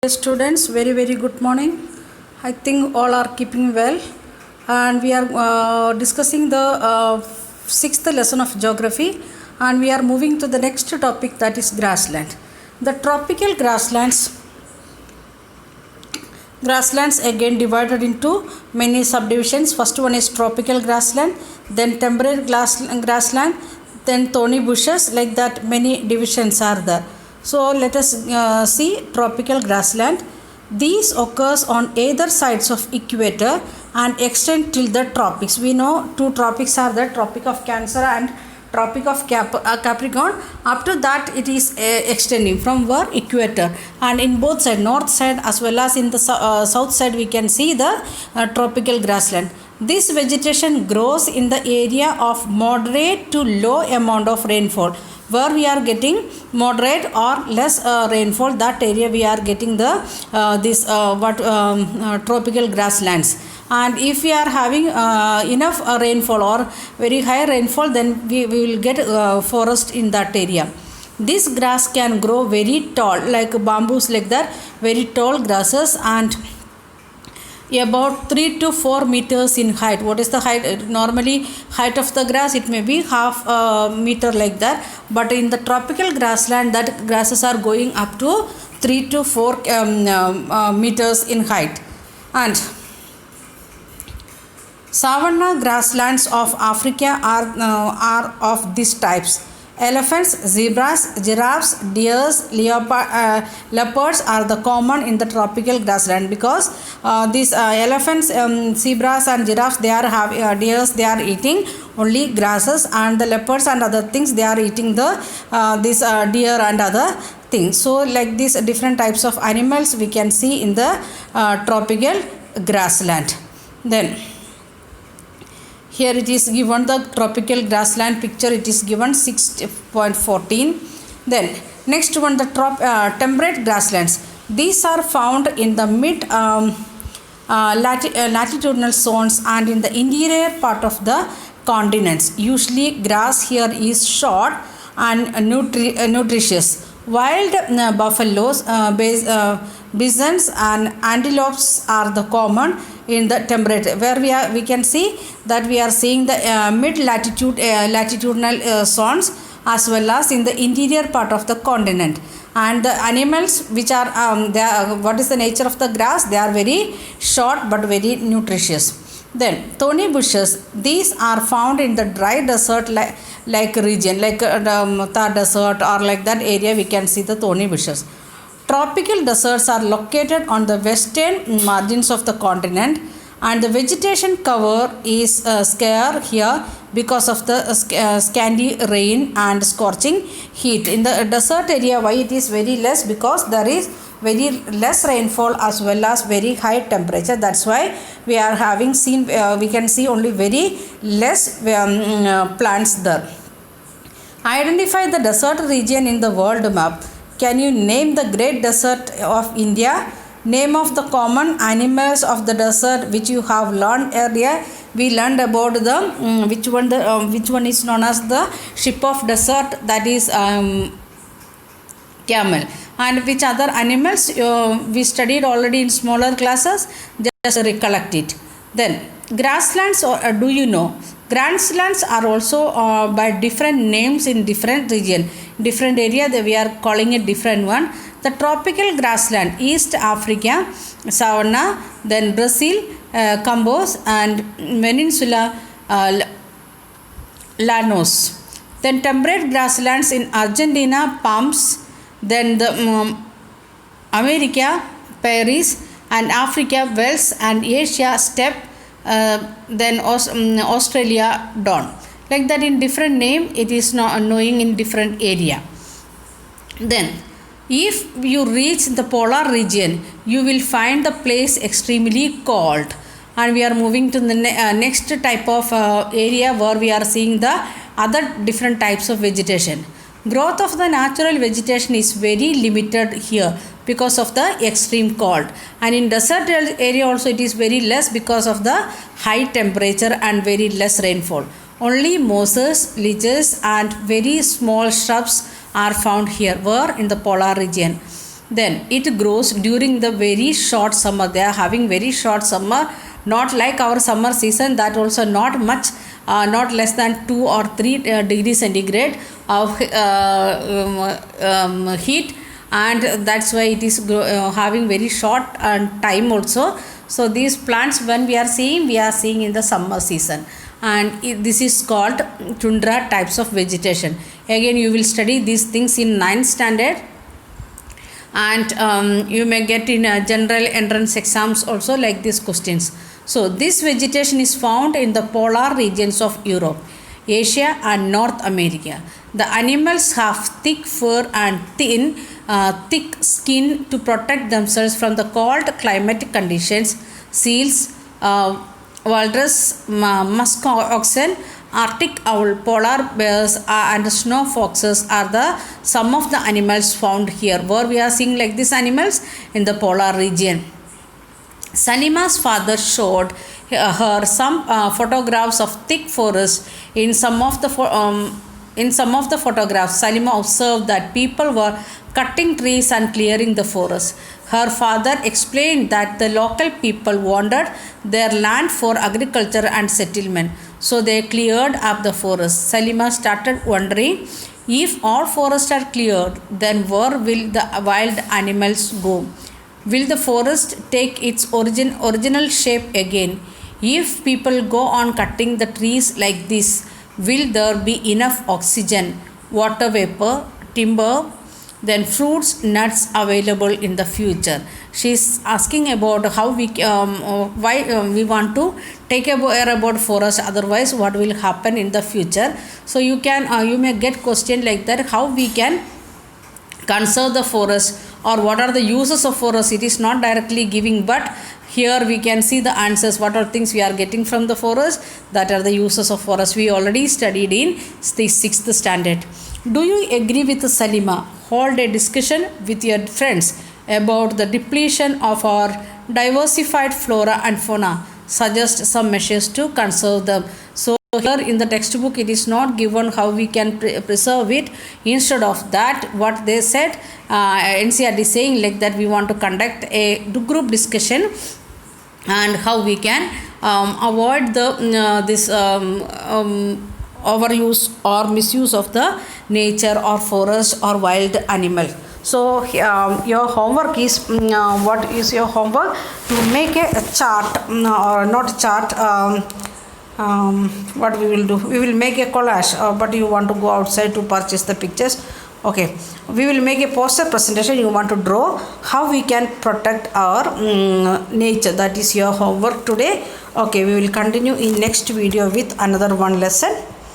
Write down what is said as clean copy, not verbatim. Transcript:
Dear students, very good morning. I think all are keeping well, and we are discussing the sixth lesson of geography, and we are moving to the next topic, that is grassland. The tropical grasslands again divided into many subdivisions. First one is tropical grassland, then temperate grassland, then thorny bushes. Like that, many divisions are there. So let us see tropical grassland. These occurs on either sides of equator and extend till the tropics. We know two tropics are the Tropic of Cancer and Tropic of Capricorn. Up to that it is extending from where? Equator. And in both sides, north side as well as in the south side, we can see the tropical grassland. This vegetation grows in the area of moderate to low amount of rainfall. Where we are getting moderate or less rainfall, that area we are getting the tropical grasslands. And if we are having enough rainfall or very high rainfall, then we will get forest in that area. This grass can grow very tall, like bamboos, like that, very tall grasses, and about 3 to 4 meters in height. What is the height? Normally height of the grass, it may be half meter, like that, but in the tropical grassland, that grasses are going up to 3 to 4 meters in height. And savanna grasslands of Africa are of these types. Elephants, zebras, giraffes, deers, leopards are the common in the tropical grassland, because these elephants, zebras and giraffes, they are having deers, they are eating only grasses, and the leopards and other things, they are eating the this deer and other things. So like these different types of animals we can see in the tropical grassland. Then here it is given the tropical grassland picture, it is given 6.14. Then next one, the temperate grasslands. These are found in the mid latitudinal zones and in the interior part of the continents. Usually grass here is short and nutritious. Wild buffaloes, bisons and antelopes are the common in the temperate, where we can see that we are seeing the mid latitudinal zones as well as in the interior part of the continent. And the animals which are what is the nature of the grass? They are very short but very nutritious. Then thorny bushes, these are found in the dry desert like region, like the Thar desert or like that area, we can see the thorny bushes. Tropical deserts are located on the western margins of the continent, and the vegetation cover is scarce here because of the scanty rain and scorching heat. In the desert area, why it is very less? Because there is very less rainfall as well as very high temperature. That's why we are having seen we can see only very less plants there. Identify the desert region in the world map. Can you name the Great Desert of India? Name of the common animals of the desert which you have learned earlier. We learned about the which one is known as the ship of desert, that is camel. And which other animals we studied already in smaller classes, just recollect it. Then grasslands, do you know? Grasslands are also by different names in different region, different area, we are calling it different one. The tropical grassland, East Africa, savanna, then Brazil, Campos and Peninsula Llanos. Then temperate grasslands in Argentina, Pampas, then the America, Paris, and Africa, Wales, and Asia, steppe, then Australia, Don. Like that, in different name it is knowing in different area. Then if you reach the polar region, you will find the place extremely cold. And we are moving to the next type of area where we are seeing the other different types of vegetation. Growth of the natural vegetation is very limited here because of the extreme cold, and in desert area also it is very less because of the high temperature and very less rainfall. Only mosses, lychs and very small shrubs are found here, where in the polar region. Then it grows during the very short summer. They are having very short summer, not like our summer season, that also not much, not less than 2 or 3 degrees centigrade of heat, and that's why it is having very short time also. So these plants when we are seeing in the summer season, and this is called tundra types of vegetation. Again you will study these things in 9th standard, and you may get in general entrance exams also like these questions. So this vegetation is found in the polar regions of Europe, Asia and North America. The animals have thick fur and thick skin to protect themselves from the cold climatic conditions. Seals, walrus, musk oxen, Arctic owl, polar bears, and snow foxes are the some of the animals found here. Where we are seeing like these animals in the polar region. Sanima's father showed her some photographs of thick forest. In some of the photographs, Salima observed that people were cutting trees and clearing the forest. Her father explained that the local people wanted their land for agriculture and settlement, so they cleared up the forest. Salima started wondering, if all forests are cleared, then where will the wild animals go? Will the forest take its original shape again? If people go on cutting the trees like this, will there be enough oxygen, water vapor, timber, then fruits, nuts available in the future? She is asking about how why we want to take care about forest. Otherwise, what will happen in the future? So you may get question like that. How we can conserve the forest, or what are the uses of forest? It is not directly giving, but here we can see the answers. What are things we are getting from the forest? That are the uses of forest. We already studied in the 6th standard. Do you agree with Salima? Hold a discussion with your friends about the depletion of our diversified flora and fauna. Suggest some measures to conserve them. So here in the textbook it is not given how we can preserve it. Instead of that, what they said, NCERT is saying like that we want to conduct a group discussion and how we can avoid the this overuse or misuse of the nature or forest or wild animal. So your homework is what is your homework? To make a chart, or not chart. What we will do? We will make a collage, but you want to go outside to purchase the pictures. Okay, we will make a poster presentation. You want to draw how we can protect our nature. That is your homework today. Okay, we will continue in next video with another one lesson.